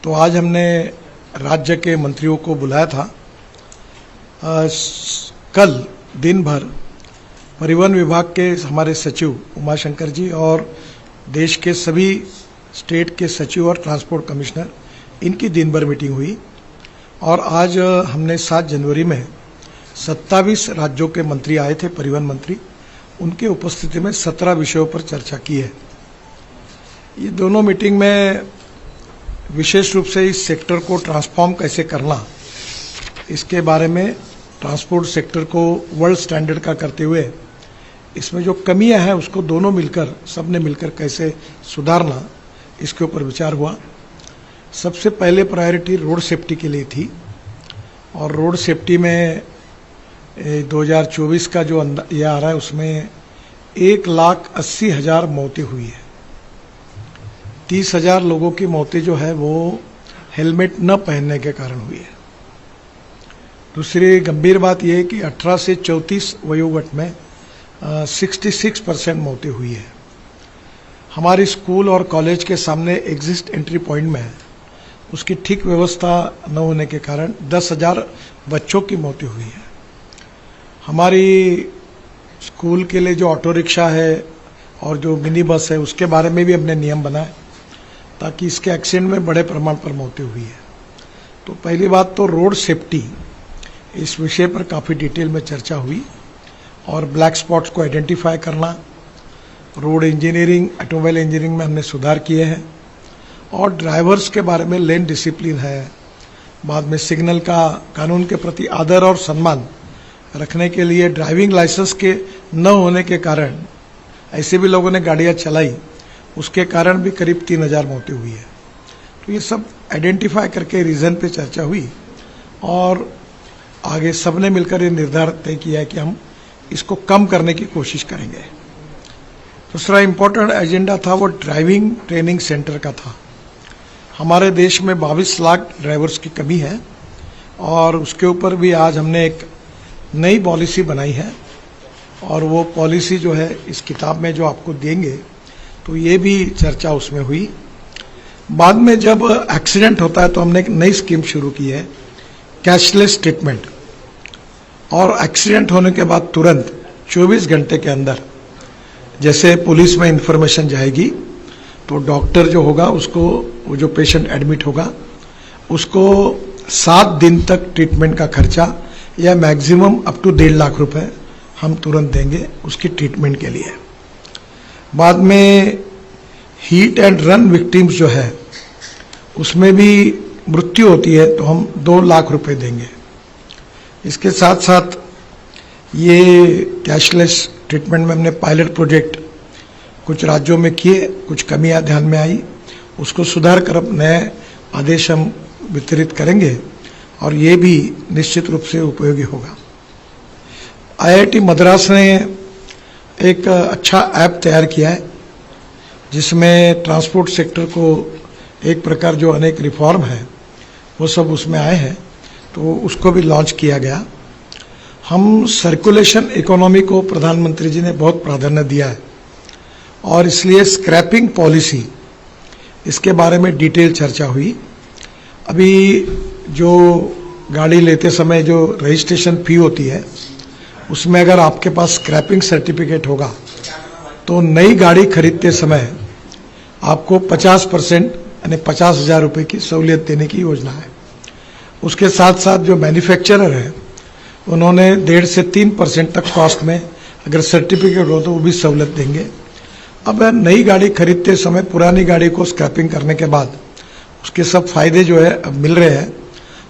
तो आज हमने राज्य के मंत्रियों को बुलाया था। कल दिन भर परिवहन विभाग के हमारे सचिव उमाशंकर जी और देश के सभी स्टेट के सचिव और ट्रांसपोर्ट कमिश्नर, इनकी दिन भर मीटिंग हुई और आज हमने 7 जनवरी में 27 राज्यों के मंत्री आए थे, परिवहन मंत्री। उनके उपस्थिति में 17 विषयों पर चर्चा की है। ये दोनों मीटिंग में विशेष रूप से इस सेक्टर को ट्रांसफॉर्म कैसे करना, इसके बारे में ट्रांसपोर्ट सेक्टर को वर्ल्ड स्टैंडर्ड का करते हुए इसमें जो कमियां हैं उसको दोनों मिलकर, सबने मिलकर कैसे सुधारना, इसके ऊपर विचार हुआ। सबसे पहले प्रायोरिटी रोड सेफ्टी के लिए थी और रोड सेफ्टी में 2024 का जो ये आ रहा है उसमें 1,80,000 मौतें हुई है। 30,000 लोगों की मौतें जो है वो हेलमेट न पहनने के कारण हुई है। दूसरी गंभीर बात यह है कि 18 से 34 वयोवर्ग में 66% मौतें हुई है। हमारी स्कूल और कॉलेज के सामने एग्जिट एंट्री पॉइंट में उसकी ठीक व्यवस्था न होने के कारण 10,000 बच्चों की मौतें हुई है। हमारी स्कूल के लिए जो ऑटो रिक्शा है और जो मिनी बस है उसके बारे में भी हमने नियम बनाए ताकि इसके एक्सीडेंट में बड़े प्रमाण पर मौतें हुई है। तो पहली बात तो रोड सेफ्टी, इस विषय पर काफ़ी डिटेल में चर्चा हुई और ब्लैक स्पॉट्स को आइडेंटिफाई करना, रोड इंजीनियरिंग, ऑटोमोबाइल इंजीनियरिंग में हमने सुधार किए हैं और ड्राइवर्स के बारे में लेन डिसिप्लिन है। बाद में सिग्नल का कानून के प्रति आदर और सम्मान रखने के लिए ड्राइविंग लाइसेंस के न होने के कारण ऐसे भी लोगों ने गाड़ियां चलाई, उसके कारण भी करीब 3,000 मौतें हुई है। तो ये सब आइडेंटिफाई करके रीजन पे चर्चा हुई और आगे सबने मिलकर ये निर्धार तय किया है कि हम इसको कम करने की कोशिश करेंगे। दूसरा इम्पोर्टेंट एजेंडा था वो ड्राइविंग ट्रेनिंग सेंटर का था। हमारे देश में 22 लाख ड्राइवर्स की कमी है और उसके ऊपर भी आज हमने एक नई पॉलिसी बनाई है और वो पॉलिसी जो है इस किताब में जो आपको देंगे, तो ये भी चर्चा उसमें हुई। बाद में जब एक्सीडेंट होता है तो हमने एक नई स्कीम शुरू की है, कैशलेस ट्रीटमेंट। और एक्सीडेंट होने के बाद तुरंत 24 घंटे के अंदर जैसे पुलिस में इंफॉर्मेशन जाएगी तो डॉक्टर जो होगा उसको, वो जो पेशेंट एडमिट होगा उसको 7 दिन तक ट्रीटमेंट का खर्चा या मैक्सिमम अप टू 1.5 लाख रुपए हम तुरंत देंगे उसकी ट्रीटमेंट के लिए। बाद में हीट एंड रन विक्टिम्स जो है उसमें भी मृत्यु होती है तो हम 2 लाख रुपए देंगे। इसके साथ साथ ये कैशलेस ट्रीटमेंट में हमने पायलट प्रोजेक्ट कुछ राज्यों में किए, कुछ कमियां ध्यान में आई, उसको सुधार कर अब नए आदेश हम वितरित करेंगे और ये भी निश्चित रूप से उपयोगी होगा। IIT मद्रास ने एक अच्छा ऐप तैयार किया है जिसमें ट्रांसपोर्ट सेक्टर को एक प्रकार जो अनेक रिफॉर्म है वो सब उसमें आए हैं, तो उसको भी लॉन्च किया गया। हम सर्कुलेशन इकोनॉमी को प्रधानमंत्री जी ने बहुत प्राधान्य दिया है और इसलिए स्क्रैपिंग पॉलिसी, इसके बारे में डिटेल चर्चा हुई। अभी जो गाड़ी लेते समय जो रजिस्ट्रेशन फी होती है उसमें अगर आपके पास स्क्रैपिंग सर्टिफिकेट होगा तो नई गाड़ी खरीदते समय आपको 50% यानी 50,000 रुपये की सहूलियत देने की योजना है। उसके साथ साथ जो मैन्युफैक्चरर है उन्होंने 1.5 से 3% तक कॉस्ट में अगर सर्टिफिकेट हो तो वो भी सहूलियत देंगे। अब नई गाड़ी खरीदते समय पुरानी गाड़ी को स्क्रैपिंग करने के बाद उसके सब फायदे जो है अब मिल रहे हैं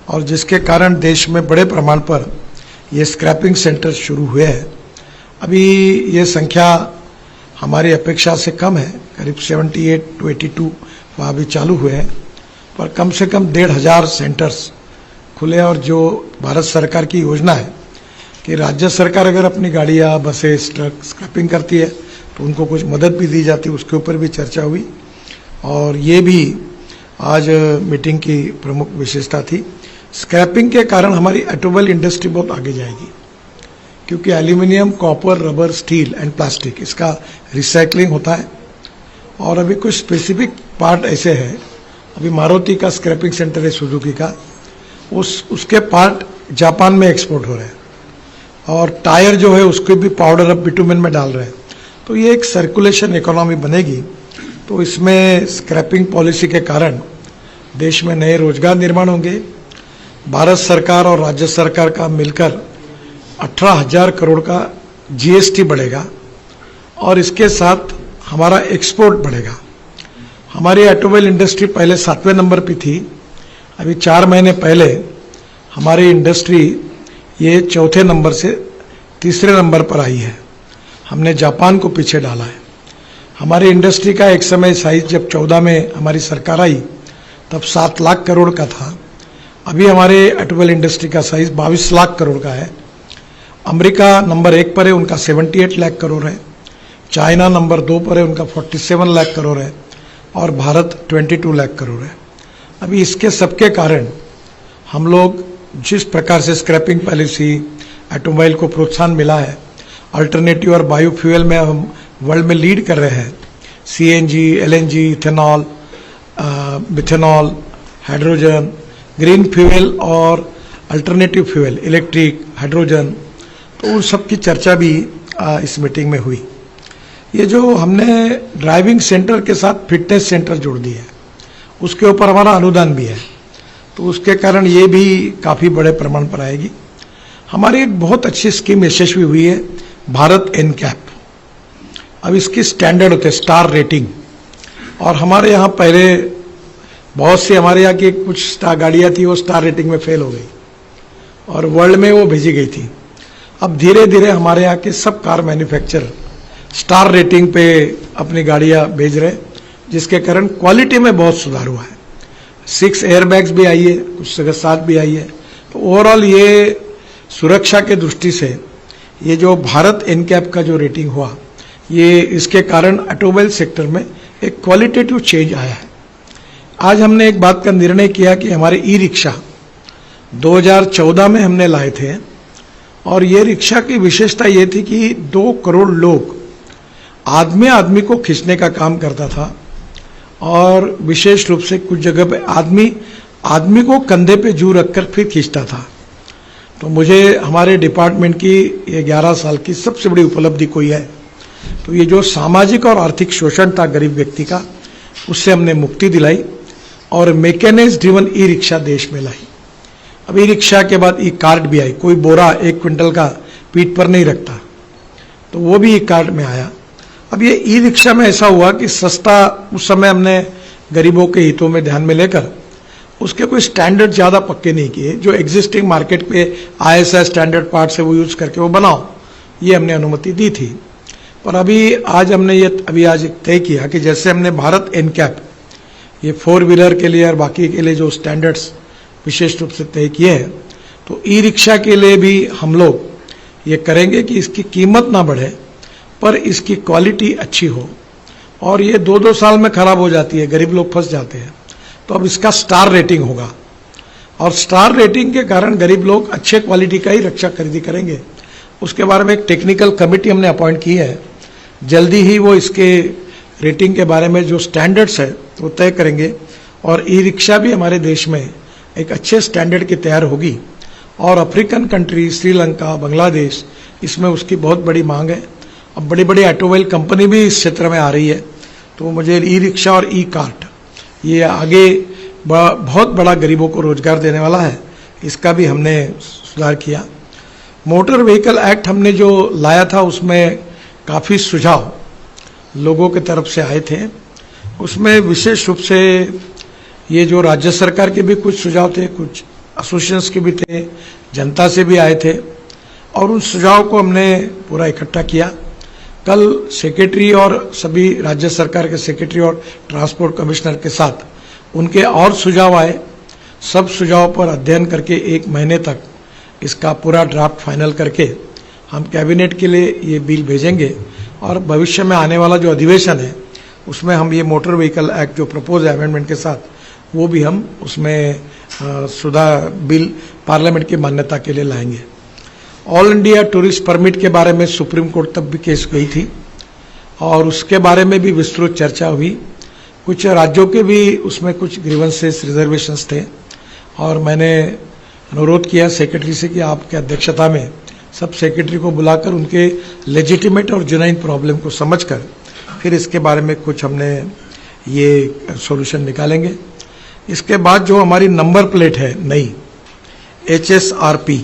और जिसके कारण देश में बड़े प्रमाण पर ये स्क्रैपिंग सेंटर शुरू हुए हैं। अभी ये संख्या हमारी अपेक्षा से कम है, करीब 78 to 82 वहाँ भी चालू हुए हैं, पर कम से कम 1,500 सेंटर्स खुले। और जो भारत सरकार की योजना है कि राज्य सरकार अगर अपनी गाड़ियाँ, बसेस, ट्रक स्क्रैपिंग करती है तो उनको कुछ मदद भी दी जाती है, उसके ऊपर भी चर्चा हुई और ये भी आज मीटिंग की प्रमुख विशेषता थी। स्क्रैपिंग के कारण हमारी ऑटोमोबाइल इंडस्ट्री बहुत आगे जाएगी क्योंकि aluminium, copper, rubber, steel and plastic इसका रिसाइकलिंग होता है और अभी कुछ स्पेसिफिक पार्ट ऐसे हैं अभी मारुति का स्क्रैपिंग सेंटर है सुजुकी का, उसके पार्ट जापान में एक्सपोर्ट हो रहे हैं, और टायर जो है उसके भी पाउडर अब बिटुमेन में डाल रहे हैं। तो ये एक सर्कुलेशन इकोनॉमी बनेगी। तो इसमें स्क्रैपिंग पॉलिसी के कारण देश में नए रोजगार निर्माण होंगे। भारत सरकार और राज्य सरकार का मिलकर 18,000 करोड़ का जीएसटी बढ़ेगा, और इसके साथ हमारा एक्सपोर्ट बढ़ेगा। हमारी ऑटोमोबाइल इंडस्ट्री पहले 7वें नंबर पे थी, अभी 4 महीने पहले हमारी इंडस्ट्री ये 4थे नंबर से 3रे नंबर पर आई है। हमने जापान को पीछे डाला है। हमारी इंडस्ट्री का एक समय साइज जब 14 में हमारी सरकार आई तब 7 लाख करोड़ का था। अभी हमारे ऑटोमोबाइल इंडस्ट्री का साइज 22 लाख करोड़ का है। अमेरिका नंबर 1 पर है, उनका 78 लाख करोड़ है। चाइना नंबर 2 पर है, उनका 47 लाख करोड़ है, और भारत 22 लाख करोड़ है। अभी इसके सबके कारण हम लोग जिस प्रकार से स्क्रैपिंग पॉलिसी, ऑटोमोबाइल को प्रोत्साहन मिला है, अल्टरनेटिव और बायोफ्यूल में हम वर्ल्ड में लीड कर रहे हैं। CNG, LNG, ethanol, methanol, hydrogen, green fuel और अल्टरनेटिव फ्यूल, इलेक्ट्रिक, हाइड्रोजन, तो उन सब की चर्चा भी इस मीटिंग में हुई। ये जो हमने ड्राइविंग सेंटर के साथ फिटनेस सेंटर जोड़ दिए है, उसके ऊपर हमारा अनुदान भी है, तो उसके कारण ये भी काफ़ी बड़े प्रमाण पर आएगी। हमारी एक बहुत अच्छी स्कीम यशस्वी हुई है, भारत एनकैप। अब इसकी स्टैंडर्ड होते हैं स्टार रेटिंग, और हमारे यहाँ पहले बहुत सी हमारे यहाँ की कुछ गाड़ियाँ थी वो स्टार रेटिंग में फेल हो गई और वर्ल्ड में वो भेजी गई थी। अब धीरे धीरे हमारे यहाँ के सब कार मैन्युफैक्चरर स्टार रेटिंग पे अपनी गाड़ियाँ भेज रहे, जिसके कारण क्वालिटी में बहुत सुधार हुआ है। 6 एयरबैग्स भी आई है, कुछ जगह 7 भी आई है। तो ओवरऑल ये सुरक्षा के दृष्टि से ये जो भारत एनकैप का जो रेटिंग हुआ, ये इसके कारण ऑटोमोबाइल सेक्टर में एक क्वालिटेटिव चेंज आया है। आज हमने एक बात का निर्णय किया कि हमारे ई रिक्शा 2014 में हमने लाए थे, और ये रिक्शा की विशेषता ये थी कि 2 करोड़ लोग आदमी आदमी को खींचने का काम करता था, और विशेष रूप से कुछ जगह पे आदमी को कंधे पे जू रखकर फिर खींचता था। तो मुझे हमारे डिपार्टमेंट की ये 11 साल की सबसे बड़ी उपलब्धि कोई है, तो ये जो सामाजिक और आर्थिक शोषण था गरीब व्यक्ति का, उससे हमने मुक्ति दिलाई और मैकेनाइज्ड ड्रिवन ई रिक्शा देश में लाई। अब ई रिक्शा के बाद ई कार्ट भी आई, कोई बोरा 1 क्विंटल का पीठ पर नहीं रखता, तो वो भी ई कार्ट में आया। अब ये ई रिक्शा में ऐसा हुआ कि सस्ता, उस समय हमने गरीबों के हितों में ध्यान में लेकर उसके कोई स्टैंडर्ड ज़्यादा पक्के नहीं किए, जो एग्जिस्टिंग मार्केट पे ISI स्टैंडर्ड पार्ट से वो यूज करके वो बनाओ, ये हमने अनुमति दी थी। पर अभी आज हमने ये आज तय किया कि जैसे हमने भारत एनकैप ये 4 व्हीलर के लिए और बाकी के लिए जो स्टैंडर्ड्स विशेष रूप से तय किए हैं, तो ई रिक्शा के लिए भी हम लोग ये करेंगे कि इसकी कीमत ना बढ़े पर इसकी क्वालिटी अच्छी हो, और ये 2-2 साल में खराब हो जाती है, गरीब लोग फंस जाते हैं। तो अब इसका स्टार रेटिंग होगा, और स्टार रेटिंग के कारण गरीब लोग अच्छे क्वालिटी का ही रक्षा खरीदी करेंगे। उसके बारे में एक टेक्निकल कमेटी हमने अपॉइंट की है, जल्दी ही वो इसके रेटिंग के बारे में जो स्टैंडर्ड्स है वो तय करेंगे, और ई रिक्शा भी हमारे देश में एक अच्छे स्टैंडर्ड की तैयार होगी। और अफ्रीकन कंट्री, श्रीलंका, बांग्लादेश, इसमें उसकी बहुत बड़ी मांग है। अब बड़ी बड़ी ऑटोमोबाइल कंपनी भी इस क्षेत्र में आ रही है, तो मुझे ई रिक्शा और ई कार्ट ये आगे बहुत बड़ा गरीबों को रोजगार देने वाला है, इसका भी हमने सुधार किया। मोटर व्हीकल एक्ट हमने जो लाया था उसमें काफ़ी सुझाव लोगों की तरफ से आए थे। उसमें विशेष रूप से ये जो राज्य सरकार के भी कुछ सुझाव थे, कुछ एसोसिएशंस के भी थे, जनता से भी आए थे, और उन सुझाव को हमने पूरा इकट्ठा किया। कल सेक्रेटरी और सभी राज्य सरकार के सेक्रेटरी और ट्रांसपोर्ट कमिश्नर के साथ उनके और सुझाव आए। सब सुझाव पर अध्ययन करके 1 महीने तक इसका पूरा ड्राफ्ट फाइनल करके हम कैबिनेट के लिए ये बिल भेजेंगे, और भविष्य में आने वाला जो अधिवेशन है उसमें हम ये मोटर व्हीकल एक्ट जो प्रपोज है अमेंडमेंट के साथ, वो भी हम उसमें सुधार बिल पार्लियामेंट की मान्यता के लिए लाएंगे। ऑल इंडिया टूरिस्ट परमिट के बारे में सुप्रीम कोर्ट तक भी केस गई थी, और उसके बारे में भी विस्तृत चर्चा हुई। कुछ राज्यों के भी उसमें कुछ ग्रीवेंसेस रिजर्वेशंस थे और मैंने अनुरोध किया सेक्रेटरी से कि आपके अध्यक्षता में सब सेक्रेटरी को बुलाकर उनके लेजिटिमेट और जेन्युइन प्रॉब्लम को समझकर फिर इसके बारे में कुछ हमने ये सॉल्यूशन निकालेंगे। इसके बाद जो हमारी नंबर प्लेट है नई HSRP,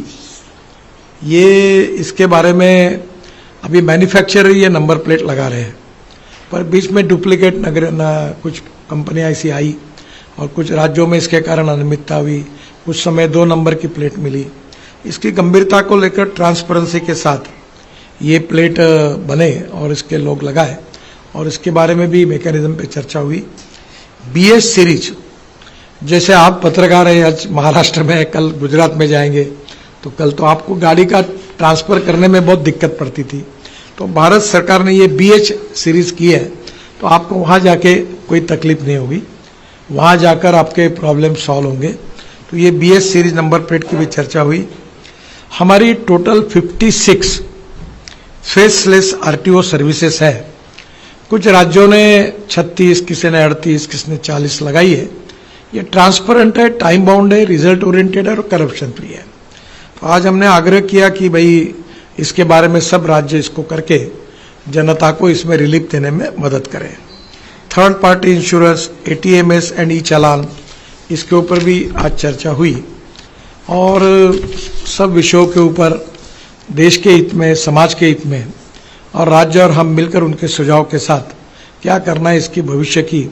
ये इसके बारे में अभी मैन्युफैक्चरर ये नंबर प्लेट लगा रहे हैं, पर बीच में डुप्लीकेट कुछ कंपनियां ऐसी आई और कुछ राज्यों में इसके कारण अनियमितता हुई। कुछ समय 2 नंबर की प्लेट मिली। इसकी गंभीरता को लेकर ट्रांसपेरेंसी के साथ ये प्लेट बने और इसके लोग लगाए और इसके बारे में भी मैकेनिज्म पे चर्चा हुई। BS सीरीज, जैसे आप पत्रकार हैं, आज महाराष्ट्र में, कल गुजरात में जाएंगे, तो कल तो आपको गाड़ी का ट्रांसफर करने में बहुत दिक्कत पड़ती थी, तो भारत सरकार ने ये BH सीरीज की है, तो आपको वहाँ जाके कोई तकलीफ नहीं होगी, वहाँ जाकर आपके प्रॉब्लम सॉल्व होंगे। तो ये BS सीरीज नंबर प्लेट की भी चर्चा हुई। हमारी टोटल 56 फेसलेस RTO सर्विसेज है। कुछ राज्यों ने 36, किसी ने 38, किसी ने 40 लगाई है। ये ट्रांसपेरेंट है, टाइम बाउंड है, रिजल्ट ओरिएंटेड है और करप्शन फ्री है। तो आज हमने आग्रह किया कि भाई इसके बारे में सब राज्य इसको करके जनता को इसमें रिलीफ देने में मदद करें। Third party insurance, ATMS and ई-चालान, इसके ऊपर भी आज चर्चा हुई और सब विषयों के ऊपर देश के हित में, समाज के हित में और राज्य और हम मिलकर उनके सुझाव के साथ क्या करना है, इसकी भविष्य की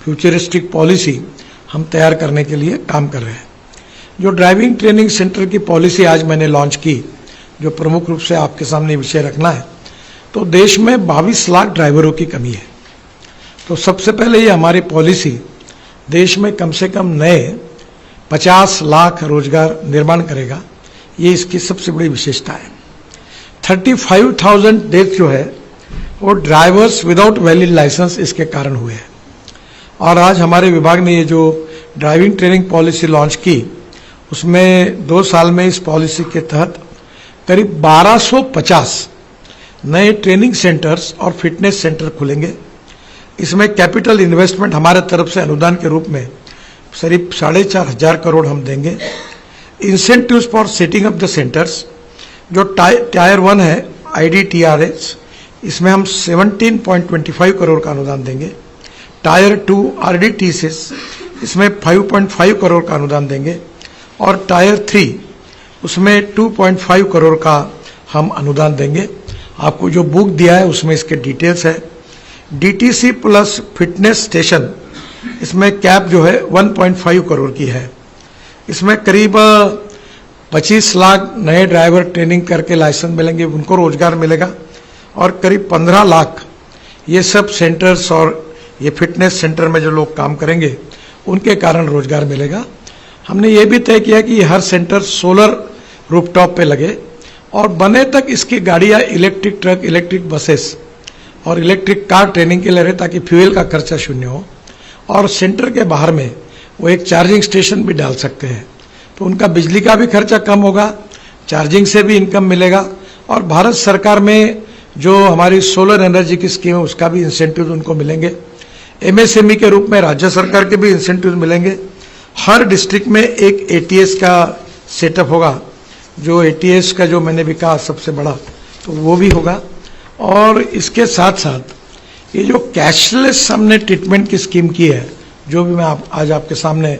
फ्यूचरिस्टिक पॉलिसी हम तैयार करने के लिए काम कर रहे हैं। जो ड्राइविंग ट्रेनिंग सेंटर की पॉलिसी आज मैंने लॉन्च की, जो प्रमुख रूप से आपके सामने विषय रखना है, तो देश में 22 लाख ड्राइवरों की कमी है। तो सबसे पहले ये हमारी पॉलिसी देश में कम से कम नए 50 लाख रोजगार निर्माण करेगा, ये इसकी सबसे बड़ी विशेषता है। 35,000 डेथ जो है वो ड्राइवर्स विदाउट वैलिड लाइसेंस इसके कारण हुए हैं। और आज हमारे विभाग ने ये जो ड्राइविंग ट्रेनिंग पॉलिसी लॉन्च की, उसमें 2 साल में इस पॉलिसी के तहत करीब 1250 नए ट्रेनिंग सेंटर्स और फिटनेस सेंटर खुलेंगे। इसमें कैपिटल इन्वेस्टमेंट हमारे तरफ से अनुदान के रूप में करीब 4,500 करोड़ हम देंगे। Incentives for setting up the centres, जो टायर 1 है IDTRS, इसमें हम 17.25 करोड़ का अनुदान देंगे। टायर 2 RDTCs, इसमें 5.5 करोड़ का अनुदान देंगे और टायर 3 उसमें 2.5 करोड़ का हम अनुदान देंगे। आपको जो बुक दिया है उसमें इसके डिटेल्स है। DTC प्लस फिटनेस स्टेशन, इसमें कैप जो है 1.5 करोड़ की है। इसमें करीब 25 लाख नए ड्राइवर ट्रेनिंग करके लाइसेंस मिलेंगे, उनको रोजगार मिलेगा और करीब 15 लाख ये सब सेंटर्स और ये फिटनेस सेंटर में जो लोग काम करेंगे उनके कारण रोजगार मिलेगा। हमने ये भी तय किया कि हर सेंटर सोलर रूफटॉप पे लगे और बने तक इसकी गाड़ियाँ इलेक्ट्रिक ट्रक, इलेक्ट्रिक बसेस और इलेक्ट्रिक कार ट्रेनिंग के लिए रहे, ताकि फ्यूल का खर्चा शून्य हो। और सेंटर के बाहर में वो एक चार्जिंग स्टेशन भी डाल सकते हैं, तो उनका बिजली का भी खर्चा कम होगा, चार्जिंग से भी इनकम मिलेगा और भारत सरकार में जो हमारी सोलर एनर्जी की स्कीम है उसका भी इंसेंटिव उनको मिलेंगे। MSME के रूप में राज्य सरकार के भी इंसेंटिव मिलेंगे। हर डिस्ट्रिक्ट में एक ATS का सेटअप होगा, जो ATS का जो मैंने भी कहा सबसे बड़ा, तो वो भी होगा। और इसके साथ साथ ये जो कैशलेस हमने ट्रीटमेंट की स्कीम की है, जो भी मैं आज आपके सामने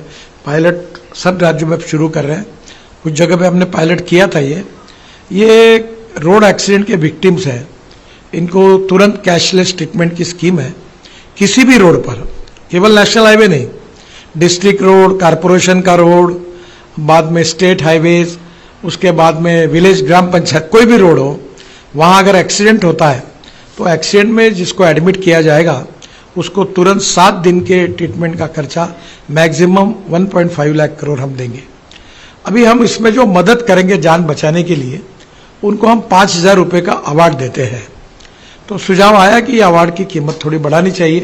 पायलट सब राज्यों में शुरू कर रहे हैं, कुछ जगह पे हमने पायलट किया था। ये रोड एक्सीडेंट के विक्टिम्स हैं, इनको तुरंत कैशलेस ट्रीटमेंट की स्कीम है। किसी भी रोड पर, केवल नेशनल हाईवे नहीं, डिस्ट्रिक्ट रोड, कारपोरेशन का रोड, बाद में स्टेट हाईवेज, उसके बाद में विलेज ग्राम पंचायत, कोई भी रोड हो, वहाँ अगर एक्सीडेंट होता है तो एक्सीडेंट में जिसको एडमिट किया जाएगा उसको तुरंत 7 दिन के ट्रीटमेंट का खर्चा मैक्सिमम 1.5 लाख करोड़ हम देंगे। अभी हम इसमें जो मदद करेंगे जान बचाने के लिए, उनको हम 5,000 रुपये का अवार्ड देते हैं। तो सुझाव आया कि ये अवार्ड की कीमत थोड़ी बढ़ानी चाहिए,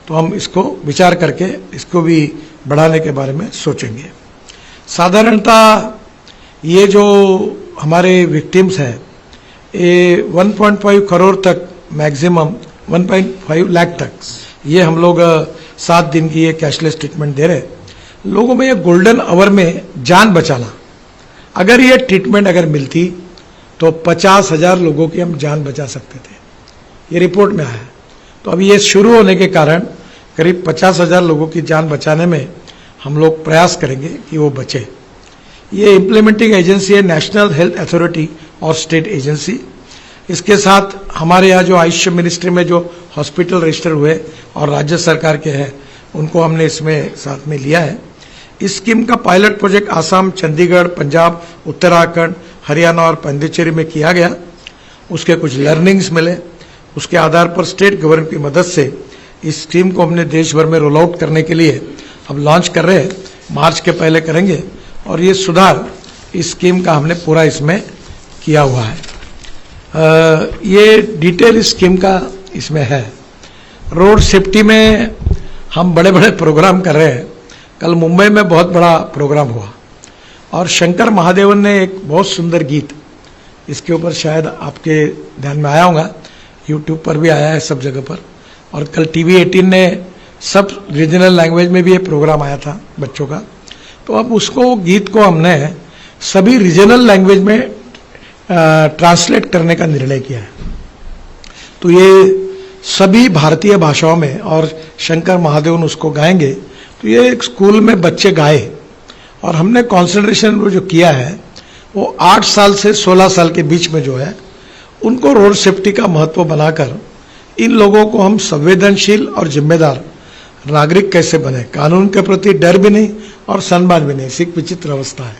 तो हम इसको विचार करके इसको भी बढ़ाने के बारे में सोचेंगे। साधारणतः ये जो हमारे विक्टिम्स हैं, ये 1.5 करोड़ तक, मैक्सिमम 1.5 लाख तक ये हम लोग 7 दिन की ये कैशलेस ट्रीटमेंट दे रहे। लोगों में ये गोल्डन आवर में जान बचाना, अगर ये ट्रीटमेंट अगर मिलती तो 50,000 लोगों की हम जान बचा सकते थे, ये रिपोर्ट में आया है। तो अभी ये शुरू होने के कारण करीब 50,000 लोगों की जान बचाने में हम लोग प्रयास करेंगे कि वो बचे। ये इम्प्लीमेंटिंग एजेंसी है नेशनल हेल्थ अथॉरिटी और स्टेट एजेंसी। इसके साथ हमारे यहाँ जो आयुष मिनिस्ट्री में जो हॉस्पिटल रजिस्टर हुए और राज्य सरकार के हैं, उनको हमने इसमें साथ में लिया है। इस स्कीम का पायलट प्रोजेक्ट आसाम, चंडीगढ़, पंजाब, उत्तराखंड, हरियाणा और पांडिचेरी में किया गया। उसके कुछ लर्निंग्स मिले, उसके आधार पर स्टेट गवर्नमेंट की मदद से इस स्कीम को हमने देश भर में रोल आउट करने के लिए अब लॉन्च कर रहे हैं। मार्च के पहले करेंगे और ये सुधार इस स्कीम का हमने पूरा इसमें किया हुआ है। ये डिटेल इस स्कीम का इसमें है। रोड सेफ्टी में हम बड़े बड़े प्रोग्राम कर रहे हैं। कल मुंबई में बहुत बड़ा प्रोग्राम हुआ और शंकर महादेवन ने एक बहुत सुंदर गीत, इसके ऊपर शायद आपके ध्यान में आया होगा, यूट्यूब पर भी आया है सब जगह पर, और कल टीवी 18 ने सब रीजनल लैंग्वेज में भी ये प्रोग्राम आया था बच्चों का। तो अब उसको गीत को हमने सभी रीजनल लैंग्वेज में ट्रांसलेट करने का निर्णय किया है। तो ये सभी भारतीय भाषाओं में, और शंकर महादेवन उसको गाएंगे। तो ये एक स्कूल में बच्चे गाए और हमने कॉन्सेंट्रेशन जो किया है वो 8 साल से 16 साल के बीच में जो है उनको रोड सेफ्टी का महत्व बनाकर इन लोगों को हम संवेदनशील और जिम्मेदार नागरिक कैसे बने, कानून के प्रति डर भी नहीं और सम्मान भी नहीं, एक विचित्र अवस्था है।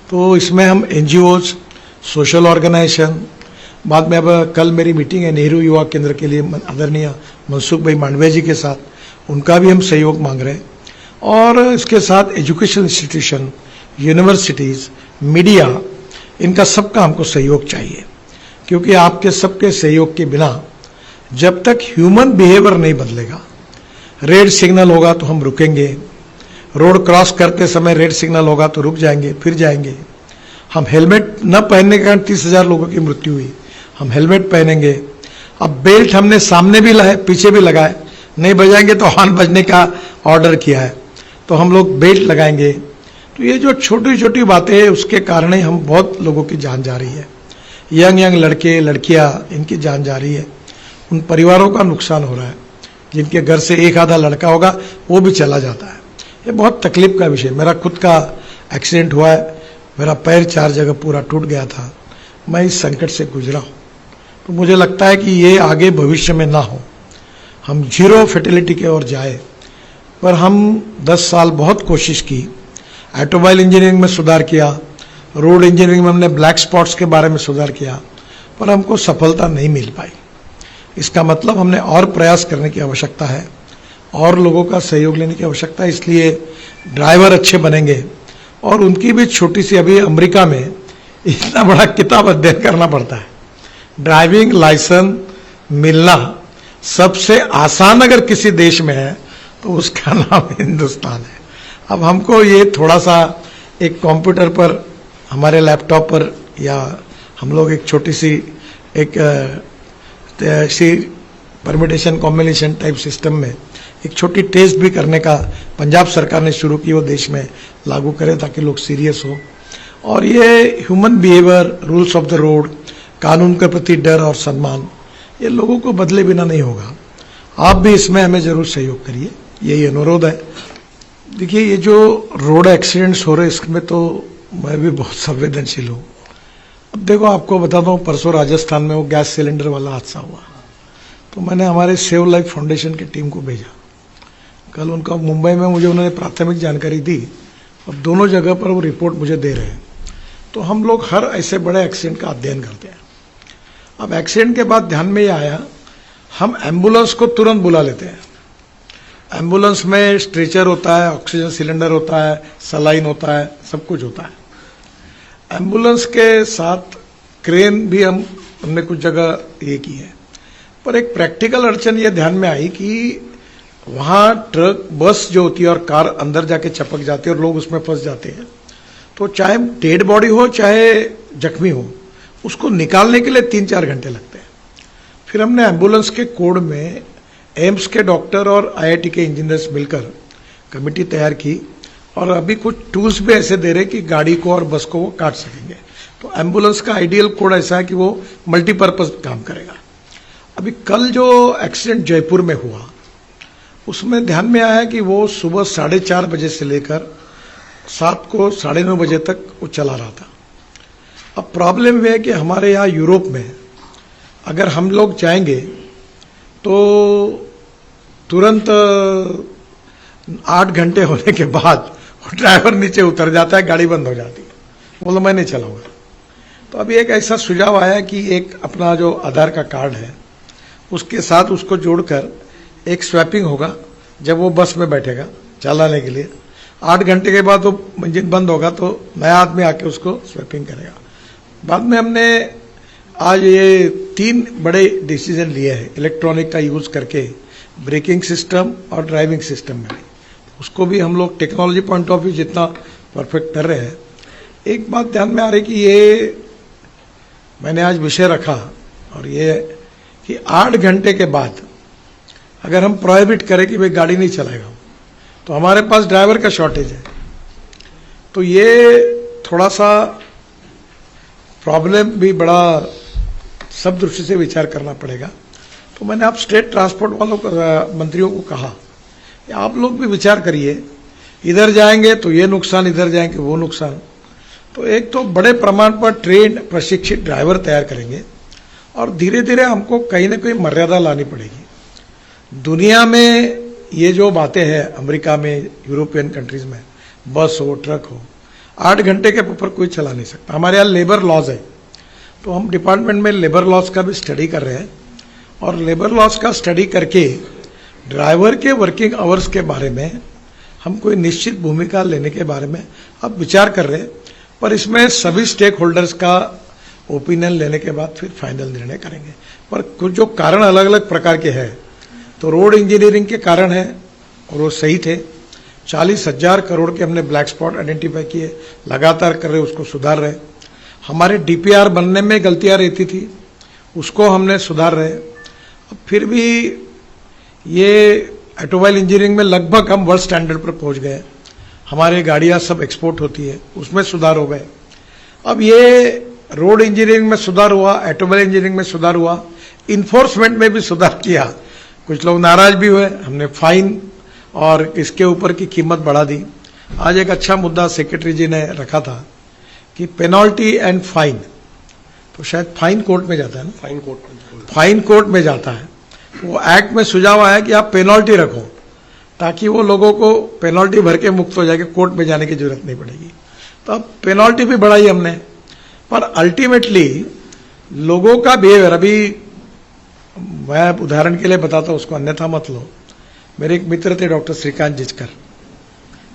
तो इसमें हम एनजीओज, सोशल ऑर्गेनाइजेशन, बाद में अब कल मेरी मीटिंग है नेहरू युवा केंद्र के लिए आदरणीय मनसुख भाई मांडविया जी के साथ, उनका भी हम सहयोग मांग रहे हैं। और इसके साथ एजुकेशन इंस्टीट्यूशन, यूनिवर्सिटीज़, मीडिया, इनका सबका हमको सहयोग चाहिए, क्योंकि आपके सबके सहयोग के बिना जब तक ह्यूमन बिहेवियर नहीं बदलेगा, रेड सिग्नल होगा तो हम रुकेंगे, रोड क्रॉस करते समय रेड सिग्नल होगा तो रुक जाएंगे, फिर जाएंगे। हम हेलमेट न पहनने के कारण 30,000 लोगों की मृत्यु हुई, हम हेलमेट पहनेंगे। अब बेल्ट हमने सामने भी लगाए, पीछे भी लगाए, नहीं बजाएंगे तो हॉर्न बजने का ऑर्डर किया है, तो हम लोग बेल्ट लगाएंगे। तो ये जो छोटी छोटी बातें हैं उसके कारण ही हम बहुत लोगों की जान जा रही है, यंग लड़के लड़कियां, इनकी जान जा रही है। उन परिवारों का नुकसान हो रहा है जिनके घर से एक आधा लड़का होगा वो भी चला जाता है। ये बहुत तकलीफ का विषय। मेरा खुद का एक्सीडेंट हुआ है, मेरा पैर 4 जगह पूरा टूट गया था, मैं इस संकट से गुजरा हूँ। तो मुझे लगता है कि ये आगे भविष्य में ना हो, हम जीरो फर्टिलिटी की ओर जाए। पर हम 10 साल बहुत कोशिश की, ऑटोमोबाइल इंजीनियरिंग में सुधार किया, रोड इंजीनियरिंग में हमने ब्लैक स्पॉट्स के बारे में सुधार किया, पर हमको सफलता नहीं मिल पाई। इसका मतलब हमने और प्रयास करने की आवश्यकता है, और लोगों का सहयोग लेने की आवश्यकता है। इसलिए ड्राइवर अच्छे बनेंगे और उनकी भी छोटी सी, अभी अमेरिका में इतना बड़ा किताब अध्ययन करना पड़ता है। ड्राइविंग लाइसेंस मिलना सबसे आसान अगर किसी देश में है तो उसका नाम हिंदुस्तान है। अब हमको ये थोड़ा सा एक कंप्यूटर पर, हमारे लैपटॉप पर, या हम लोग एक छोटी सी एक ऐसी परमिटेशन कॉम्बिनेशन टाइप सिस्टम में एक छोटी टेस्ट भी करने का पंजाब सरकार ने शुरू की, वो देश में लागू करें ताकि लोग सीरियस हो। और ये human behaviour, rules of the road, कानून के प्रति डर और सम्मान, ये लोगों को बदले बिना नहीं होगा। आप भी इसमें हमें जरूर सहयोग करिए, यही अनुरोध है। देखिए, ये जो रोड एक्सीडेंट्स हो रहे हैं इसमें तो मैं भी बहुत संवेदनशील हूँ। अब देखो, आपको बताता हूँ, परसों राजस्थान में वो गैस सिलेंडर वाला हादसा हुआ, तो मैंने हमारे सेव लाइफ फाउंडेशन की टीम को भेजा। कल उनका मुंबई में मुझे उन्होंने प्राथमिक जानकारी दी, अब दोनों जगह पर वो रिपोर्ट मुझे दे रहे हैं। तो हम लोग हर ऐसे बड़े एक्सीडेंट का अध्ययन करते हैं। अब एक्सीडेंट के बाद ध्यान में ये आया, हम एम्बुलेंस को तुरंत बुला लेते हैं। एम्बुलेंस में स्ट्रेचर होता है, ऑक्सीजन सिलेंडर होता है, सलाइन होता है, सब कुछ होता है। एम्बुलेंस के साथ क्रेन भी हमने कुछ जगह ये की है, पर एक प्रैक्टिकल अड़चन ये ध्यान में आई कि वहाँ ट्रक, बस जो होती है और कार अंदर जाके चपक जाती है और लोग उसमें फंस जाते हैं। तो चाहे डेड बॉडी हो चाहे जख्मी हो, उसको निकालने के लिए 3-4 घंटे लगते हैं। फिर हमने एम्बुलेंस के कोड में एम्स के डॉक्टर और आईआईटी के इंजीनियर्स मिलकर कमेटी तैयार की और अभी कुछ टूल्स भी ऐसे दे रहे कि गाड़ी को और बस को वो काट सकेंगे। तो एम्बुलेंस का आइडियल कोड ऐसा है कि वो मल्टीपर्पज काम करेगा। अभी कल जो एक्सीडेंट जयपुर में हुआ उसमें ध्यान में आया कि वो सुबह 4:30 बजे से लेकर 9:30 बजे तक वो चला रहा था। अब प्रॉब्लम यह है कि हमारे यहाँ यूरोप में अगर हम लोग जाएंगे तो तुरंत 8 घंटे होने के बाद ड्राइवर नीचे उतर जाता है, गाड़ी बंद हो जाती है, बोलो मैं नहीं चलाऊंगा। तो अभी एक ऐसा सुझाव आया कि एक अपना जो आधार का कार्ड है उसके साथ उसको जोड़कर एक स्वैपिंग होगा। जब वो बस में बैठेगा चलाने के लिए 8 घंटे के बाद वो इंजन बंद होगा तो नया आदमी आके उसको स्वैपिंग करेगा। बाद में हमने आज ये 3 बड़े डिसीजन लिए हैं इलेक्ट्रॉनिक का यूज करके, ब्रेकिंग सिस्टम और ड्राइविंग सिस्टम में। उसको भी हम लोग टेक्नोलॉजी पॉइंट ऑफ व्यू जितना परफेक्ट कर रहे हैं। एक बात ध्यान में आ रही कि ये मैंने आज विषय रखा और ये कि 8 घंटे के बाद अगर हम प्रोहिबिट करें कि भाई गाड़ी नहीं चलाएगा तो हमारे पास ड्राइवर का शॉर्टेज है। तो ये थोड़ा सा प्रॉब्लम भी बड़ा सब दृष्टि से विचार करना पड़ेगा। तो मैंने आप स्टेट ट्रांसपोर्ट वालों को मंत्रियों को कहा आप लोग भी विचार करिए, इधर जाएंगे तो ये नुकसान, इधर जाएंगे वो नुकसान। तो एक तो बड़े प्रमाण पर ट्रेन प्रशिक्षित ड्राइवर तैयार करेंगे और धीरे धीरे हमको कहीं ना कहीं मर्यादा लानी पड़ेगी। दुनिया में ये जो बातें हैं, अमेरिका में, यूरोपियन कंट्रीज में बस हो ट्रक हो 8 घंटे के ऊपर कोई चला नहीं सकता। हमारे यहाँ लेबर लॉज है तो हम डिपार्टमेंट में लेबर लॉज का भी स्टडी कर रहे हैं और लेबर लॉज का स्टडी करके ड्राइवर के वर्किंग आवर्स के बारे में हम कोई निश्चित भूमिका लेने के बारे में अब विचार कर रहे हैं। पर इसमें सभी स्टेक होल्डर्स का ओपिनियन लेने के बाद फिर फाइनल निर्णय करेंगे। पर कुछ जो कारण अलग अलग प्रकार के हैं तो रोड इंजीनियरिंग के कारण है और वो सही थे। 40,000 करोड़ के हमने ब्लैक स्पॉट आइडेंटिफाई किए, लगातार कर रहे, उसको सुधार रहे। हमारे डीपीआर बनने में गलतियां रहती थी, उसको हमने सुधार रहे। अब फिर भी ये ऑटोमोबाइल इंजीनियरिंग में लगभग हम वर्ल्ड स्टैंडर्ड पर पहुंच गए। हमारी गाड़ियां सब एक्सपोर्ट होती है, उसमें सुधार हो गए। अब ये रोड इंजीनियरिंग में सुधार हुआ, ऑटोमोबाइल इंजीनियरिंग में सुधार हुआ, इन्फोर्समेंट में भी सुधार किया। कुछ लोग नाराज भी हुए, हमने फाइन और इसके ऊपर की कीमत बढ़ा दी। आज एक अच्छा मुद्दा सेक्रेटरी जी ने रखा था कि पेनल्टी एंड फाइन, तो शायद फाइन कोर्ट में जाता है ना, फाइन कोर्ट में जाता है। वो एक्ट में सुझाव आया कि आप पेनल्टी रखो ताकि वो लोगों को पेनल्टी भर के मुक्त हो जाएगी, कोर्ट में जाने की जरूरत नहीं पड़ेगी। तो अब पेनल्टी भी बढ़ाई हमने, पर अल्टीमेटली लोगों का बिहेवियर, अभी मैं उदाहरण के लिए बताता हूं, उसको अन्यथा मत लो। मेरे एक मित्र थे डॉक्टर श्रीकांत जिचकर,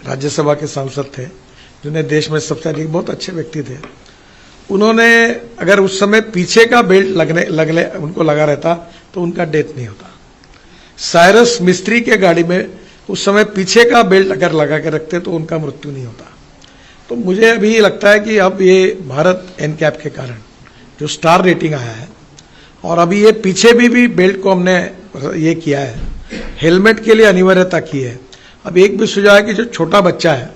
राज्यसभा के सांसद थे, जिन्हें देश में सबसे अधिक, बहुत अच्छे व्यक्ति थे। उन्होंने अगर उस समय पीछे का बेल्ट लगने उनको लगा रहता तो उनका डेथ नहीं होता। साइरस मिस्त्री के गाड़ी में उस समय पीछे का बेल्ट अगर लगा के रखते तो उनका मृत्यु नहीं होता। तो मुझे अभी लगता है कि अब ये भारत एनकैप के कारण जो स्टार रेटिंग आया है और अभी ये पीछे भी बेल्ट को हमने ये किया है, हेलमेट के लिए अनिवार्यता की है। अब एक भी सुझाव है कि जो छोटा बच्चा है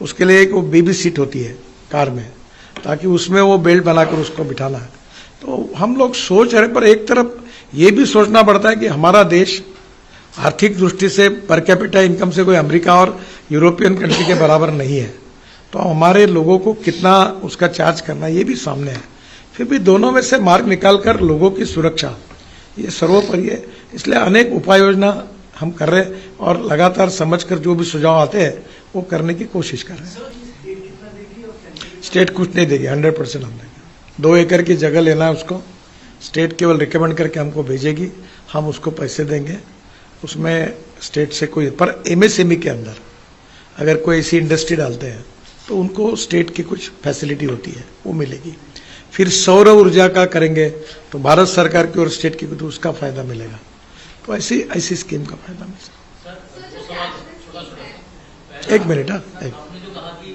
उसके लिए एक वो बेबी सीट होती है कार में, ताकि उसमें वो बेल्ट बनाकर उसको बिठाना है। तो हम लोग सोच रहे, पर एक तरफ ये भी सोचना पड़ता है कि हमारा देश आर्थिक दृष्टि से पर कैपिटा इनकम से कोई अमेरिका और यूरोपियन कंट्री के बराबर नहीं है। तो हमारे लोगों को कितना उसका चार्ज करना ये भी सामने है। फिर भी दोनों में से मार्ग निकालकर लोगों की सुरक्षा ये सर्वोपरि है। इसलिए अनेक उपाय योजना हम कर रहे हैं और लगातार समझकर जो भी सुझाव आते हैं वो करने की कोशिश कर रहे हैं। स्टेट कुछ नहीं देगी, 100% हम देंगे। 2 एकड़ की जगह लेना है उसको, स्टेट केवल रिकमेंड करके हमको भेजेगी, हम उसको पैसे देंगे। उसमें स्टेट से कोई, पर एमएसएमई के अंदर अगर कोई ऐसी इंडस्ट्री डालते हैं तो उनको स्टेट की कुछ फैसिलिटी होती है वो मिलेगी। फिर सौर ऊर्जा का करेंगे तो भारत सरकार की और स्टेट की तो उसका फायदा मिलेगा। तो ऐसी स्कीम का फायदा मिलेगा। एक मिनट, हाँ, आपने जो कहा कि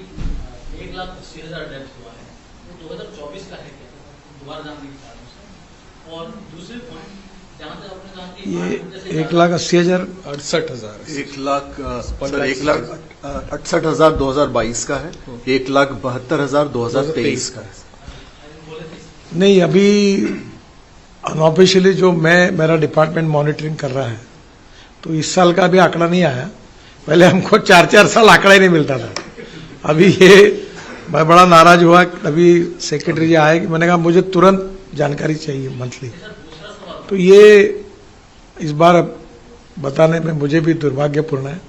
1,80,000 डेथ हुआ है, वो 2024 का है क्या? दोबारा जानने की बात है। और दूसरे पॉइंट, जहाँ तक आपने कहा कि ये 1,80,000 68,000 1,68,000 2022 का है, 1,72,000 2023 का है। नहीं, अभी अनऑफिशियली जो मेरा डिपार्टमेंट मॉनिटरिंग कर रहा है, तो इस साल का अभी आंकड़ा नहीं आया। पहले हमको 4-4 साल आंकड़ा ही नहीं मिलता था। अभी ये मैं बड़ा नाराज हुआ, अभी सेक्रेटरी जी आए कि मैंने कहा मुझे तुरंत जानकारी चाहिए मंथली। तो ये इस बार अब बताने में मुझे भी दुर्भाग्यपूर्ण है,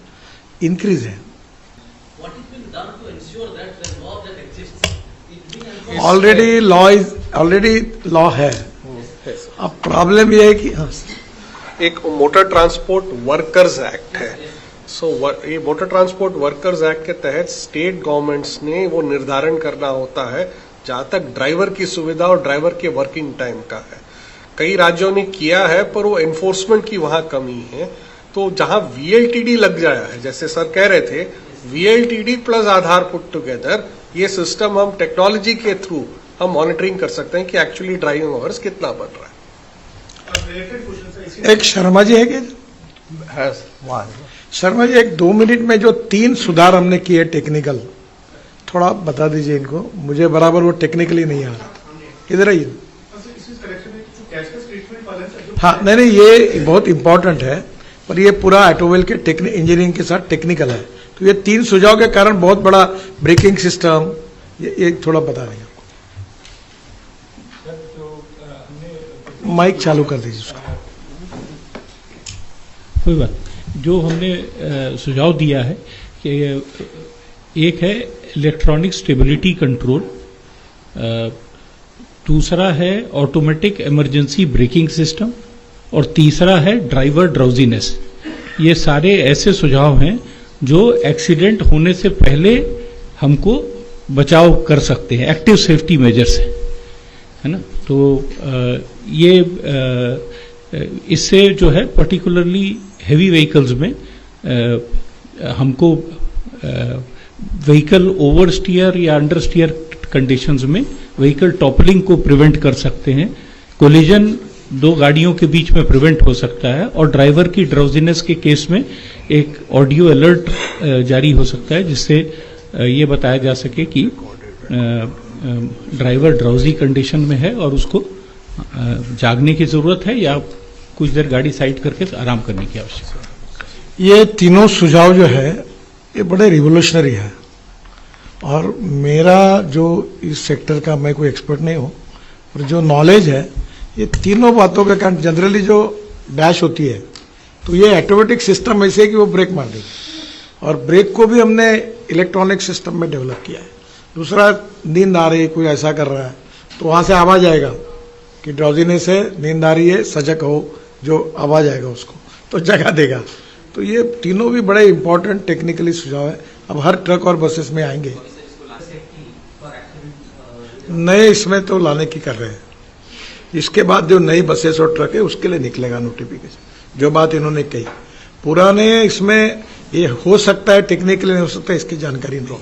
इंक्रीज है। What is being done to ensure that the law that exists is being enforced? Already law है। अब प्रॉब्लम ये है कि हाँ, एक मोटर ट्रांसपोर्ट वर्कर्स एक्ट है। ये मोटर ट्रांसपोर्ट वर्कर्स एक्ट के तहत स्टेट गवर्नमेंट्स ने वो निर्धारण करना होता है जहां तक ड्राइवर की सुविधा और ड्राइवर के वर्किंग टाइम का है। कई राज्यों ने किया है पर वो एनफोर्समेंट की वहां कमी है। तो जहां वीएलटीडी लग जाया है, जैसे सर कह रहे थे, वीएलटीडी प्लस आधार पुट टुगेदर, ये सिस्टम हम टेक्नोलॉजी के थ्रू हम मॉनिटरिंग कर सकते हैं कि एक्चुअली ड्राइविंग आवर्स कितना बढ़ रहा है। एक शर्मा जी है कि शर्मा जी, एक 2 मिनट में जो 3 सुधार हमने किए टेक्निकल, थोड़ा बता दीजिए इनको, मुझे बराबर वो टेक्निकली नहीं आ रहा। इधर आइए। हाँ, नहीं, ये बहुत इंपॉर्टेंट है, पर ये पूरा ऑटोमोबाइल के इंजीनियरिंग के साथ टेक्निकल है। तो ये 3 सुझाव के कारण बहुत बड़ा ब्रेकिंग सिस्टम, ये थोड़ा बता देंगे। माइक चालू कर दीजिए उसका। कोई बात, जो हमने सुझाव दिया है कि एक है इलेक्ट्रॉनिक स्टेबिलिटी कंट्रोल, दूसरा है ऑटोमेटिक इमरजेंसी ब्रेकिंग सिस्टम, और तीसरा है ड्राइवर ड्राउजीनेस। ये सारे ऐसे सुझाव हैं जो एक्सीडेंट होने से पहले हमको बचाव कर सकते हैं, एक्टिव सेफ्टी मेजर्स है ना। तो ये इससे जो है पर्टिकुलरली हेवी व्हीकल्स में हमको व्हीकल ओवर स्टीयर या अंडर स्टीयर कंडीशंस में व्हीकल टॉपलिंग को प्रिवेंट कर सकते हैं। कोलिजन 2 गाड़ियों के बीच में प्रिवेंट हो सकता है, और ड्राइवर की ड्राउजीनेस के केस में एक ऑडियो अलर्ट जारी हो सकता है, जिससे ये बताया जा सके कि ड्राइवर ड्राउजी कंडीशन में है और उसको जागने की जरूरत है या कुछ देर गाड़ी साइड करके आराम करने की आवश्यकता है। ये तीनों सुझाव जो है ये बड़े रिवोल्यूशनरी है, और मेरा जो इस सेक्टर का, मैं कोई एक्सपर्ट नहीं हूँ, और जो नॉलेज है, ये तीनों बातों के कारण जनरली जो डैश होती है, तो ये ऑटोमेटिक सिस्टम ऐसे है कि वो ब्रेक मार देगी, और ब्रेक को भी हमने इलेक्ट्रॉनिक सिस्टम में डेवलप किया है। दूसरा, नींद आ रही है, कोई ऐसा कर रहा है, तो वहां से आवाज आएगा कि ड्राउजीनेस है, नींद आ रही है, सजग हो, जो आवाज आएगा उसको तो जगा देगा। तो ये तीनों भी बड़े इंपॉर्टेंट टेक्निकली सुझाव है, अब हर ट्रक और बसेस में आएंगे। नए इसमें तो लाने की कर रहे हैं, इसके बाद जो नई बसेस और ट्रक है उसके लिए निकलेगा नोटिफिकेशन, जो बात इन्होंने कही। पुराने इसमें ये हो सकता है, टेक्निकली नहीं हो सकता, इसकी जानकारी नहीं,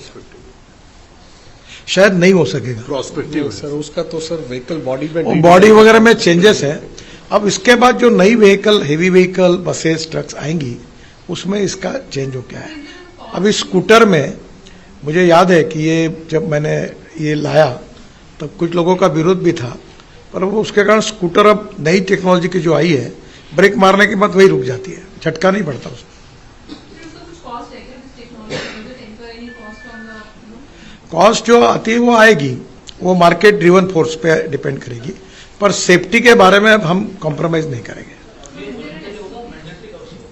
शायद नहीं हो सकेगा। प्रोस्पेक्टिव सर, उसका तो सर व्हीकल बॉडी में, बॉडी वगैरह में चेंजेस है। अब इसके बाद जो नई vehicle, heavy vehicle, buses, trucks आएंगी, उसमें इसका चेंज हो गया है। अभी स्कूटर में मुझे याद है कि ये जब मैंने ये लाया तब कुछ लोगों का विरोध भी था, पर वो उसके कारण स्कूटर अब नई टेक्नोलॉजी की जो आई है, ब्रेक मारने के बाद वही रुक जाती है, झटका नहीं पड़ता उसमें। कॉस्ट जो आती है वो आएगी, वो मार्केट ड्रिवन फोर्स पे डिपेंड करेगी, पर सेफ्टी के बारे में अब हम कॉम्प्रोमाइज नहीं करेंगे।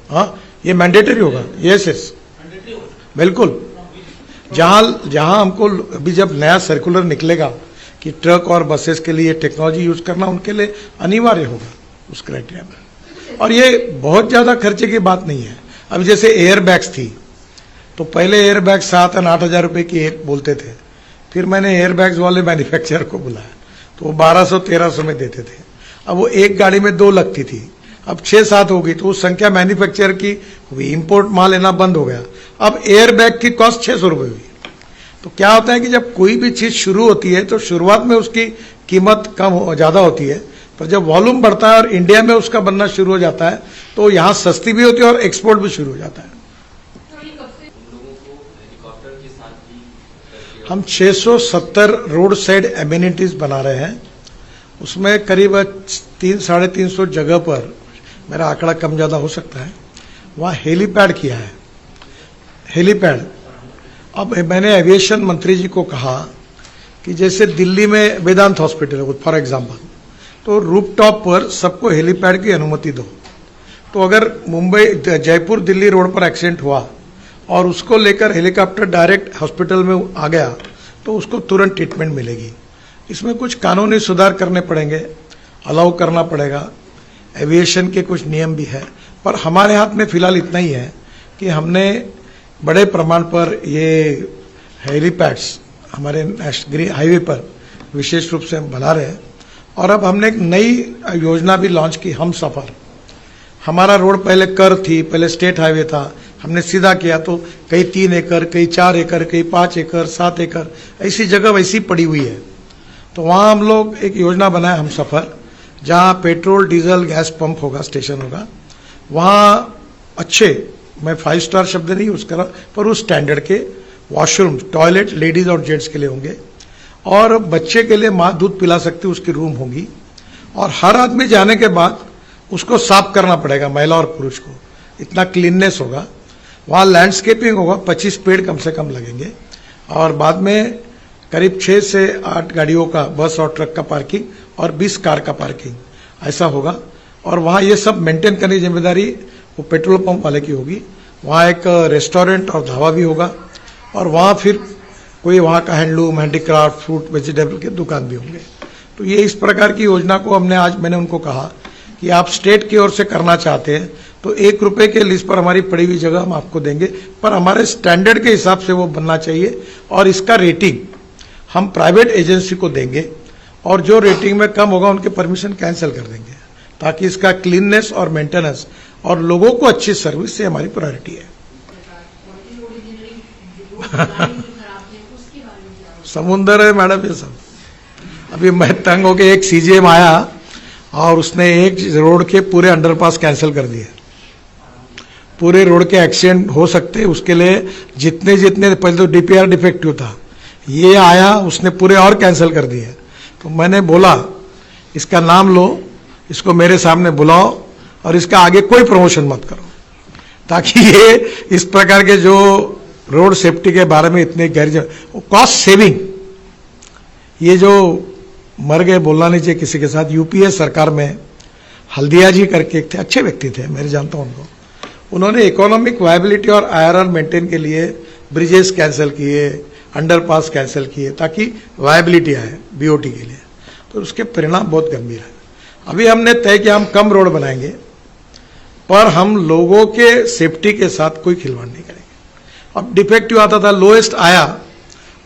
हाँ, ये मैंडेटरी होगा, यस, बिल्कुल। जहां हमको अभी जब नया सर्कुलर निकलेगा कि ट्रक और बसेस के लिए टेक्नोलॉजी यूज करना उनके लिए अनिवार्य होगा उस क्राइटेरिया में, और ये बहुत ज्यादा खर्चे की बात नहीं है। अब जैसे एयर बैग्स थी, तो पहले एयर बैग 7 और 8 हजार रुपए की एक बोलते थे, फिर मैंने एयर बैग्स वाले मैन्युफैक्चरर को बुलाया तो वो 1200-1300 में देते थे। अब वो एक गाड़ी में 2 लगती थी, अब 6-7 हो गई, तो उस संख्या मैन्युफैक्चरर की हुई, इंपोर्ट माल लेना बंद हो गया। अब एयर बैग की कॉस्ट 600 रुपए हुई। तो क्या होता है कि जब कोई भी चीज शुरू होती है तो शुरुआत में उसकी कीमत कम ज्यादा होती है, पर जब वॉल्यूम बढ़ता है और इंडिया में उसका बनना शुरू हो जाता है तो यहाँ सस्ती भी होती है और एक्सपोर्ट भी शुरू हो जाता है। हम 670 रोड साइड एमिनिटीज बना रहे हैं, उसमें करीब 300-350 जगह पर, मेरा आंकड़ा कम ज्यादा हो सकता है, वहाँ हेलीपैड किया है। हेलीपैड, अब मैंने एविएशन मंत्री जी को कहा कि जैसे दिल्ली में वेदांत हॉस्पिटल है फॉर एग्जांपल, तो रूफटॉप पर सबको हेलीपैड की अनुमति दो। तो अगर मुंबई जयपुर दिल्ली रोड पर एक्सीडेंट हुआ और उसको लेकर हेलीकॉप्टर डायरेक्ट हॉस्पिटल में आ गया तो उसको तुरंत ट्रीटमेंट मिलेगी। इसमें कुछ कानूनी सुधार करने पड़ेंगे, अलाउ करना पड़ेगा, एविएशन के कुछ नियम भी है, पर हमारे हाथ में फिलहाल इतना ही है कि हमने बड़े प्रमाण पर ये हेलीपैड्स हमारे नेशनल हाईवे पर विशेष रूप से हम बना रहे हैं। और अब हमने एक नई योजना भी लॉन्च की, हम सफर। हमारा रोड पहले कर थी, पहले स्टेट हाईवे था, हमने सीधा किया तो कई 3 एकड़, कई 4 एकड़, कई 5 एकड़, 7 एकड़, ऐसी जगह वैसी पड़ी हुई है। तो वहां हम लोग एक योजना बनाए हम सफर, जहां पेट्रोल डीजल गैस पंप होगा, स्टेशन होगा, वहां अच्छे, मैं 5 स्टार शब्द नहीं यूज कर रहा, पर उस स्टैंडर्ड के वॉशरूम, टॉयलेट लेडीज और जेंट्स के लिए होंगे, और बच्चे के लिए माँ दूध पिला सकती उसकी रूम होगी, और हर आदमी जाने के बाद उसको साफ करना पड़ेगा, महिला और पुरुष को, इतना क्लीननेस होगा। वहाँ लैंडस्केपिंग होगा, 25 पेड़ कम से कम लगेंगे, और बाद में करीब 6 से 8 गाड़ियों का, बस और ट्रक का पार्किंग और 20 कार का पार्किंग ऐसा होगा। और वहाँ ये सब मेंटेन करने की जिम्मेदारी वो पेट्रोल पंप वाले की होगी। वहाँ एक रेस्टोरेंट और ढाबा भी होगा, और वहाँ फिर कोई वहाँ का हैंडलूम, हैंडीक्राफ्ट, फ्रूट, वेजिटेबल के दुकान भी होंगे। तो ये इस प्रकार की योजना को मैंने उनको कहा कि आप स्टेट की ओर से करना चाहते हैं तो 1 रुपए के लिस्ट पर हमारी पड़ी हुई जगह हम आपको देंगे, पर हमारे स्टैंडर्ड के हिसाब से वो बनना चाहिए, और इसका रेटिंग हम प्राइवेट एजेंसी को देंगे, और जो रेटिंग में कम होगा उनके परमिशन कैंसिल कर देंगे, ताकि इसका क्लीननेस और मेंटेनेंस और लोगों को अच्छी सर्विस से हमारी प्रायोरिटी है। समुंदर है मैडम ये सब। अभी मैं तंग होकर, एक सीजीएम आया और उसने एक रोड के पूरे अंडरपास कैंसिल कर दिए। पूरे रोड के एक्सीडेंट हो सकते, उसके लिए जितने पहले तो डीपीआर डिफेक्टिव था, ये आया उसने पूरे और कैंसिल कर दिए। तो मैंने बोला इसका नाम लो, इसको मेरे सामने बुलाओ, और इसका आगे कोई प्रमोशन मत करो, ताकि ये इस प्रकार के जो रोड सेफ्टी के बारे में इतने कॉस्ट सेविंग, ये जो मर गए बोलना नहीं चाहिए किसी के साथ, यूपीए सरकार में हल्दिया जी करके एक थे, अच्छे व्यक्ति थे, मेरे जानता हूं उनको, उन्होंने इकोनॉमिक वायबिलिटी और आईआरआर मेंटेन के लिए ब्रिजेस कैंसिल किए, अंडरपास कैंसिल किए, ताकि वायबिलिटी आए बीओटी के लिए। तो उसके परिणाम बहुत गंभीर है। अभी हमने तय किया हम कम रोड बनाएंगे, पर हम लोगों के सेफ्टी के साथ कोई खिलवाड़ नहीं करेंगे। अब डिफेक्टिव आता था, लोएस्ट आया,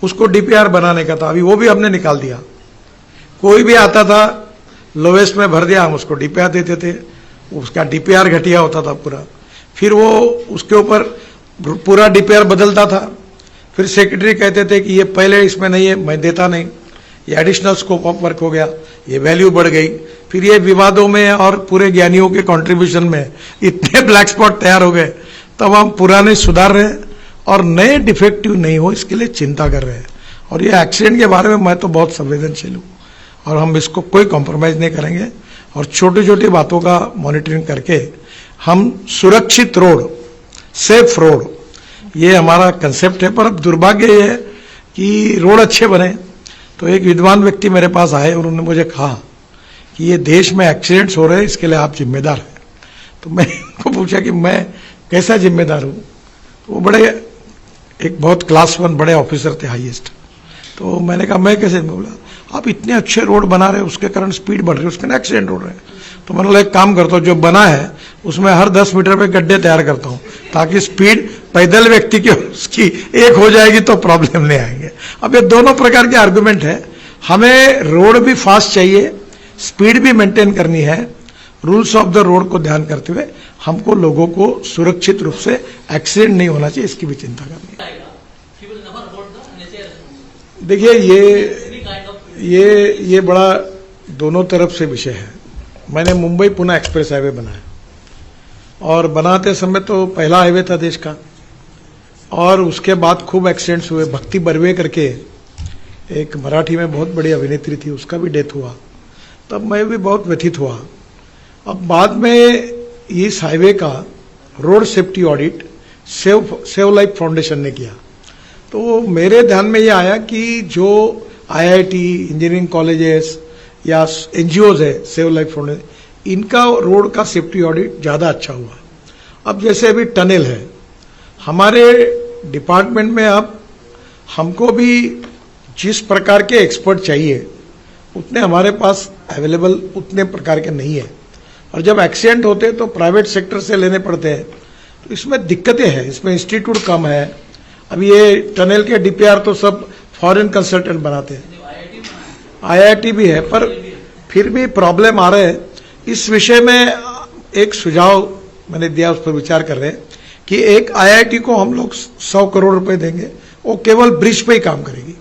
उसको डीपीआर बनाने का था, अभी वो भी हमने निकाल दिया। कोई भी आता था लोएस्ट में भर दिया, हम उसको डीपीआर देते थे, उसका डीपीआर घटिया होता था पूरा, फिर वो उसके ऊपर पूरा डीपीआर बदलता था, फिर सेक्रेटरी कहते थे कि ये पहले इसमें नहीं है, मैं देता नहीं, ये एडिशनल स्कोप ऑफ वर्क हो गया, ये वैल्यू बढ़ गई, फिर ये विवादों में और पूरे ज्ञानियों के कंट्रीब्यूशन में इतने ब्लैक स्पॉट तैयार हो गए। तब हम पुराने सुधार रहे और नए डिफेक्टिव नहीं हो इसके लिए चिंता कर रहे हैं। और ये एक्सीडेंट के बारे में मैं तो बहुत संवेदनशील हूँ, और हम इसको कोई कॉम्प्रोमाइज नहीं करेंगे, और छोटी छोटी बातों का मॉनिटरिंग करके हम सुरक्षित रोड, सेफ रोड, ये हमारा कंसेप्ट है। पर अब दुर्भाग्य ये है कि रोड अच्छे बने। तो एक विद्वान व्यक्ति मेरे पास आए और उन्होंने मुझे कहा कि ये देश में एक्सीडेंट्स हो रहे हैं, इसके लिए आप जिम्मेदार हैं। तो मैंने उनको पूछा कि मैं कैसा जिम्मेदार हूँ। तो वो बड़े, एक बहुत क्लास 1 बड़े ऑफिसर थे, हाईएस्ट। तो मैंने कहा मैं कैसे, बोला आप इतने अच्छे रोड बना रहे हैं, उसके कारण स्पीड बढ़ रही है, उसके कारण एक्सीडेंट हो रहे हैं। तो मैंने बोला एक काम करता हूँ, जो बना है उसमें हर 10 मीटर पे गड्ढे तैयार करता हूँ, ताकि स्पीड पैदल व्यक्ति की उसकी एक हो जाएगी तो प्रॉब्लम नहीं आएंगे। अब ये दोनों प्रकार के आर्गुमेंट है। हमें रोड भी फास्ट चाहिए, स्पीड भी मेंटेन करनी है, रूल्स ऑफ द रोड को ध्यान करते हुए हमको लोगों को सुरक्षित रूप से एक्सीडेंट नहीं होना चाहिए, इसकी भी चिंता करनी है। He will never hold the unnecessary देखिए any kind of ये बड़ा दोनों तरफ से विषय है। मैंने मुंबई पुणे एक्सप्रेस हाईवे बनाया और बनाते समय तो पहला हाईवे था देश का, और उसके बाद खूब एक्सीडेंट्स हुए। भक्ति बर्वे करके एक मराठी में बहुत बड़ी अभिनेत्री थी, उसका भी डेथ हुआ, तब मैं भी बहुत व्यथित हुआ। अब बाद में इस हाईवे का road safety audit save life foundation ने किया, तो मेरे ध्यान में ये आया कि जो आईआईटी, इंजीनियरिंग कॉलेजेस या एनजीओज है सेव लाइफ फाउंडेशन, इनका रोड का सेफ्टी ऑडिट ज़्यादा अच्छा हुआ। अब जैसे अभी टनल है, हमारे डिपार्टमेंट में अब हमको भी जिस प्रकार के एक्सपर्ट चाहिए उतने हमारे पास अवेलेबल उतने प्रकार के नहीं है, और जब एक्सीडेंट होते हैं तो प्राइवेट सेक्टर से लेने पड़ते हैं, तो इसमें दिक्कतें हैं, इसमें इंस्टीट्यूट कम है। अब ये टनल के डीपीआर तो सब फॉरेन कंसल्टेंट बनाते हैं, आईआईटी भी है, पर फिर भी प्रॉब्लम आ रहे हैं। इस विषय में एक सुझाव मैंने दिया, उस पर विचार कर रहे हैं कि एक आईआईटी को हम लोग 100 करोड़ रुपए देंगे, वो केवल ब्रिज पे ही काम करेगी,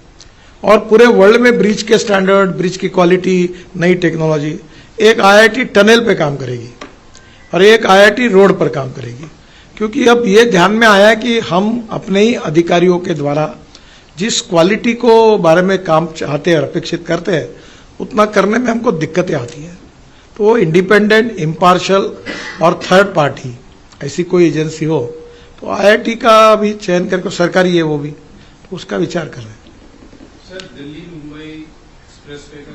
और पूरे वर्ल्ड में ब्रिज के स्टैंडर्ड, ब्रिज की क्वालिटी, नई टेक्नोलॉजी, एक आईआईटी टनल पे काम करेगी और एक आईआईटी रोड पर काम करेगी। क्योंकि अब ये ध्यान में आया कि हम अपने ही अधिकारियों के द्वारा जिस क्वालिटी को बारे में काम चाहते हैं, अपेक्षित करते हैं, उतना करने में हमको दिक्कतें आती हैं। तो इंडिपेंडेंट, इम्पार्शल और थर्ड पार्टी ऐसी कोई एजेंसी हो, तो आईआईटी का भी चयन करके, सरकारी है वो भी, तो उसका विचार कर रहे हैं।